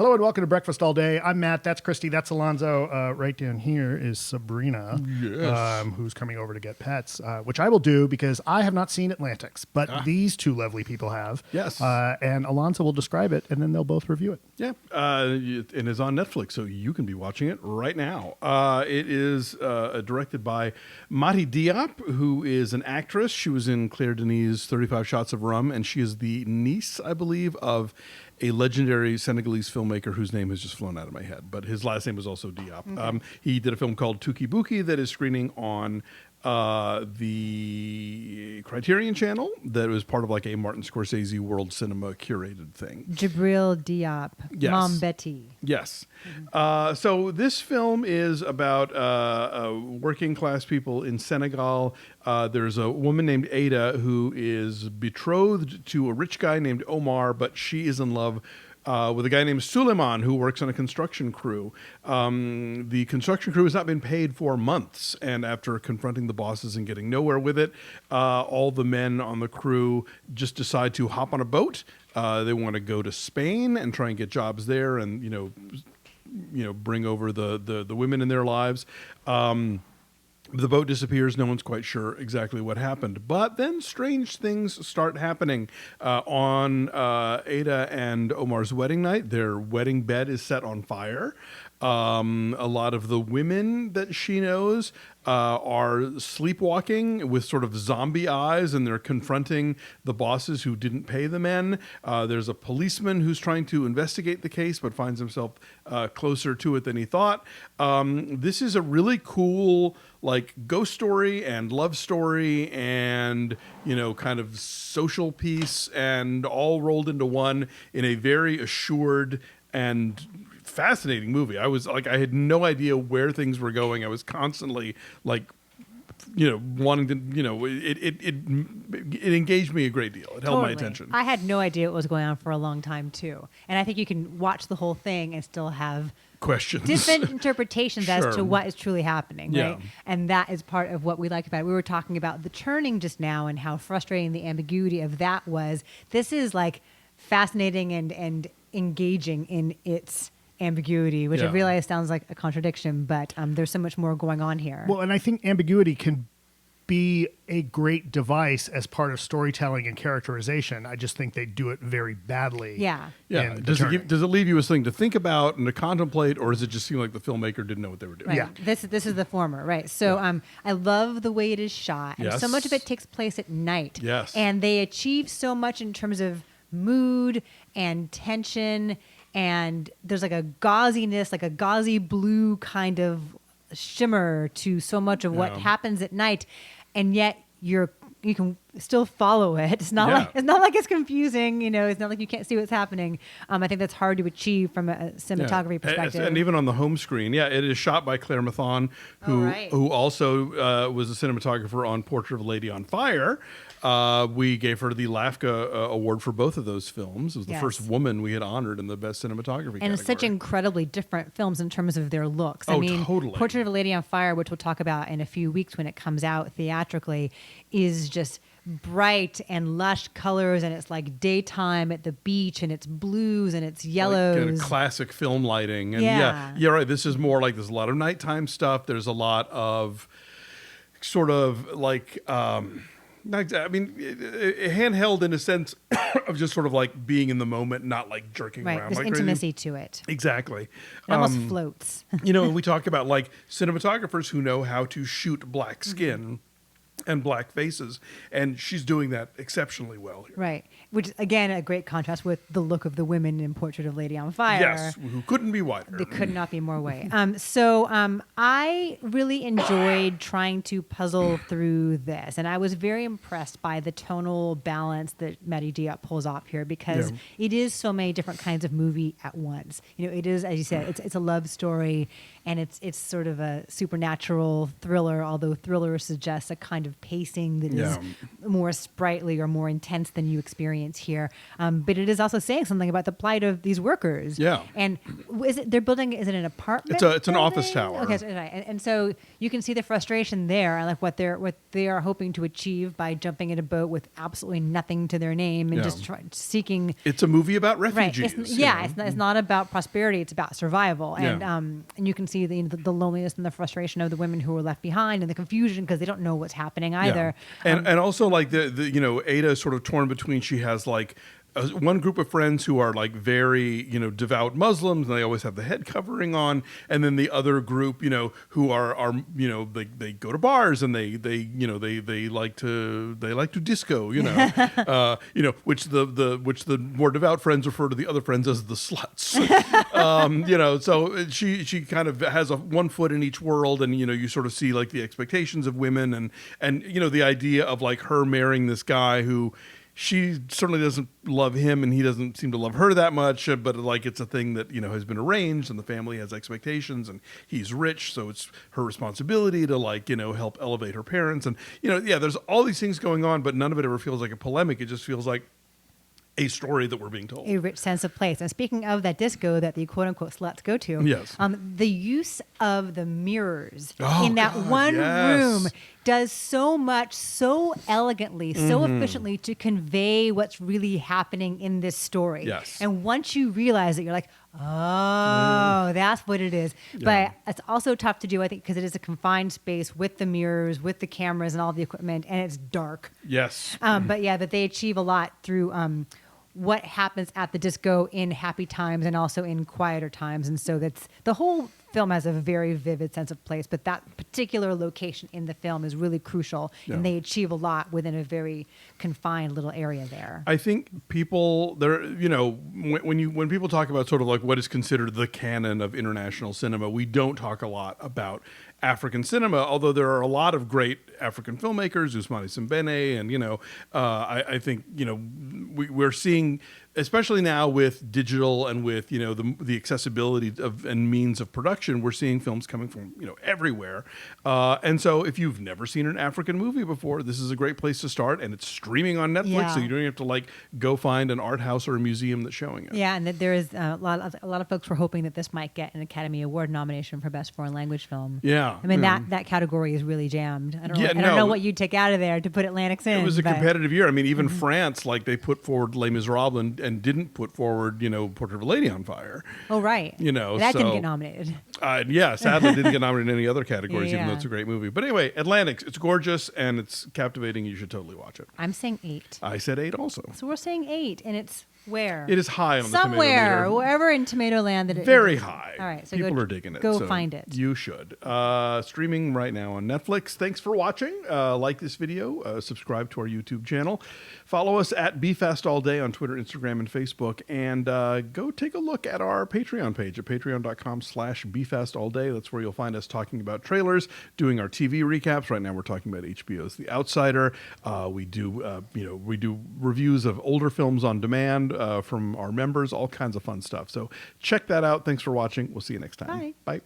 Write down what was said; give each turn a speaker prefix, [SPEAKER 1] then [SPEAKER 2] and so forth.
[SPEAKER 1] Hello and welcome to Breakfast All Day. I'm Matt. That's Christy. That's Alonso. Right down here is Sabrina, who's coming over to get pets, which I will do because I have not seen Atlantics, but these two lovely people have.
[SPEAKER 2] Yes.
[SPEAKER 1] And Alonso will describe it, and then they'll both review it.
[SPEAKER 2] Yeah. It is on Netflix, so you can be watching it right now. It is directed by Mati Diop, who is an actress. She was in Claire Denis' 35 Shots of Rum, and she is the niece, I believe, of a legendary Senegalese filmmaker whose name has just flown out of my head, but his last name was also Diop. Okay. He did a film called Tuki Buki that is screening on the Criterion Channel that was part of like a Martin Scorsese World Cinema curated thing.
[SPEAKER 3] Jibril Diop,
[SPEAKER 2] yes.
[SPEAKER 3] Mom Betty.
[SPEAKER 2] Yes. So this film is about working class people in Senegal. There's a woman named Ada who is betrothed to a rich guy named Omar, but she is in love with a guy named Suleiman who works on a construction crew. The construction crew has not been paid for months, and after confronting the bosses and getting nowhere with it, all the men on the crew just decide to hop on a boat. They want to go to Spain and try and get jobs there, and bring over the women in their lives. The boat disappears. No one's quite sure exactly what happened. But then strange things start happening. On Ada and Omar's wedding night, their wedding bed is set on fire. A lot of the women that she knows are sleepwalking with sort of zombie eyes, and they're confronting the bosses who didn't pay the men. There's a policeman who's trying to investigate the case but finds himself closer to it than he thought. This is a really cool like ghost story and love story and kind of social piece, and all rolled into one in a very assured and fascinating movie. I was like, I had no idea where things were going. I was constantly like, wanting to, it engaged me a great deal. It held my attention.
[SPEAKER 3] I had no idea what was going on for a long time too. And I think you can watch the whole thing and still have
[SPEAKER 2] questions,
[SPEAKER 3] different interpretations as to what is truly happening, right?
[SPEAKER 2] Yeah.
[SPEAKER 3] And that is part of what we like about it. We were talking about the churning just now and how frustrating the ambiguity of that was. This is like fascinating and engaging in its ambiguity, which I realize sounds like a contradiction, but there's so much more going on here.
[SPEAKER 1] Well, and I think ambiguity can be a great device as part of storytelling and characterization. I just think they do it very badly.
[SPEAKER 3] Yeah.
[SPEAKER 2] Does it leave you with something to think about and to contemplate, or does it just seem like the filmmaker didn't know what they were doing?
[SPEAKER 3] Right.
[SPEAKER 1] Yeah.
[SPEAKER 3] This is the former, right? So I love the way it is shot, and so much of it takes place at night.
[SPEAKER 2] Yes.
[SPEAKER 3] And they achieve so much in terms of mood and tension, and there's like a gauziness, like a gauzy blue kind of shimmer to so much of what happens at night, and yet you can still follow it. It's not like it's confusing. It's not like you can't see what's happening. I think that's hard to achieve from a cinematography perspective.
[SPEAKER 2] And even on the home screen, it is shot by Claire Mathon, who also was a cinematographer on Portrait of a Lady on Fire. We gave her the LAFCA award for both of those films. It was the first woman we had honored in the best cinematography category.
[SPEAKER 3] It's such incredibly different films in terms of their looks.
[SPEAKER 2] Totally.
[SPEAKER 3] Portrait of a Lady on Fire, which we'll talk about in a few weeks when it comes out theatrically, is just bright and lush colors, and it's like daytime at the beach, and it's blues and it's yellows.
[SPEAKER 2] Like kind of classic film lighting. And right. This is more like there's a lot of nighttime stuff. There's a lot of sort of like handheld in a sense of just sort of like being in the moment, not like jerking around.
[SPEAKER 3] There's
[SPEAKER 2] like
[SPEAKER 3] intimacy to it.
[SPEAKER 2] Exactly.
[SPEAKER 3] It almost floats.
[SPEAKER 2] And we talk about like cinematographers who know how to shoot black skin and black faces, and she's doing that exceptionally well here.
[SPEAKER 3] Right, which is, again, a great contrast with the look of the women in Portrait of Lady on Fire.
[SPEAKER 2] Yes, who couldn't be wider.
[SPEAKER 3] They could not be more way. So I really enjoyed trying to puzzle through this, and I was very impressed by the tonal balance that Mati Diop pulls off here, because it is so many different kinds of movie at once. It is, as you said, it's a love story, and it's sort of a supernatural thriller, although thriller suggests a kind of of pacing that is more sprightly or more intense than you experience here. But it is also saying something about the plight of these workers.
[SPEAKER 2] Yeah.
[SPEAKER 3] And is it an apartment?
[SPEAKER 2] It's an
[SPEAKER 3] building?
[SPEAKER 2] office tower.
[SPEAKER 3] Okay, so, right. And so you can see the frustration there, and like what they are hoping to achieve by jumping in a boat with absolutely nothing to their name and just seeking.
[SPEAKER 2] It's a movie about
[SPEAKER 3] Right.
[SPEAKER 2] refugees.
[SPEAKER 3] It's not about prosperity. It's about survival. And you can see the loneliness and the frustration of the women who were left behind and the confusion because they don't know what's happening either.
[SPEAKER 2] And also like the Ada is sort of torn between. She has like one group of friends who are like very devout Muslims and they always have the head covering on, and then the other group who are they go to bars and they like to disco which the more devout friends refer to the other friends as the sluts. So she kind of has one foot in each world, and you sort of see like the expectations of women and the idea of like her marrying this guy who she certainly doesn't love him and he doesn't seem to love her that much, but like it's a thing that has been arranged and the family has expectations and he's rich, so it's her responsibility to like help elevate her parents, and there's all these things going on, but none of it ever feels like a polemic. It just feels like a story that we're being told.
[SPEAKER 3] A rich sense of place. And speaking of that disco that the quote-unquote sluts go to,
[SPEAKER 2] yes.
[SPEAKER 3] The use of the mirrors in that one room does so much, so elegantly, so efficiently to convey what's really happening in this story.
[SPEAKER 2] Yes.
[SPEAKER 3] And once you realize it, you're like, oh, that's what it is.
[SPEAKER 2] Yeah.
[SPEAKER 3] But it's also tough to do, I think, because it is a confined space with the mirrors, with the cameras and all the equipment, and it's dark.
[SPEAKER 2] Yes.
[SPEAKER 3] But they achieve a lot through what happens at the disco in happy times and also in quieter times. And so that's the whole film has a very vivid sense of place, but that particular location in the film is really crucial, and they achieve a lot within a very confined little area there.
[SPEAKER 2] I think people when people talk about sort of like what is considered the canon of international cinema, we don't talk a lot about African cinema, although there are a lot of great African filmmakers, Ousmane Sembene, and I think we're seeing, especially now with digital and with the accessibility of and means of production, we're seeing films coming from everywhere, and so if you've never seen an African movie before, this is a great place to start, and it's streaming on Netflix, so you don't even have to like go find an art house or a museum that's showing it.
[SPEAKER 3] Yeah, and that there is a lot of folks were hoping that this might get an Academy Award nomination for Best Foreign Language Film.
[SPEAKER 2] Yeah,
[SPEAKER 3] I mean that category is really jammed. I don't know what you'd take out of there to put Atlantics in.
[SPEAKER 2] It was a competitive year. I mean, even France, like they put forward Les Miserables and didn't put forward, Portrait of a Lady on Fire.
[SPEAKER 3] Oh, right. That didn't get nominated.
[SPEAKER 2] Sadly, didn't get nominated in any other categories, even though it's a great movie. But anyway, Atlantics, it's gorgeous and it's captivating. You should totally watch it.
[SPEAKER 3] I'm saying 8.
[SPEAKER 2] I said 8 also.
[SPEAKER 3] So we're saying 8, and it's where?
[SPEAKER 2] It is high on the
[SPEAKER 3] somewhere,
[SPEAKER 2] tomato meter.
[SPEAKER 3] wherever in tomato land that it
[SPEAKER 2] very
[SPEAKER 3] is.
[SPEAKER 2] high.
[SPEAKER 3] All right, so
[SPEAKER 2] people are digging it.
[SPEAKER 3] Go
[SPEAKER 2] so
[SPEAKER 3] find it.
[SPEAKER 2] You should. Streaming right now on Netflix. Thanks for watching. Like this video. Subscribe to our YouTube channel. Follow us at BeFastAllDay on Twitter, Instagram, and Facebook. And go take a look at our Patreon page at patreon.com/BeFastAllDay. That's where you'll find us talking about trailers, doing our TV recaps. Right now we're talking about HBO's The Outsider. We do reviews of older films on demand from our members, all kinds of fun stuff. So check that out. Thanks for watching. We'll see you next time.
[SPEAKER 3] Bye.
[SPEAKER 2] Bye.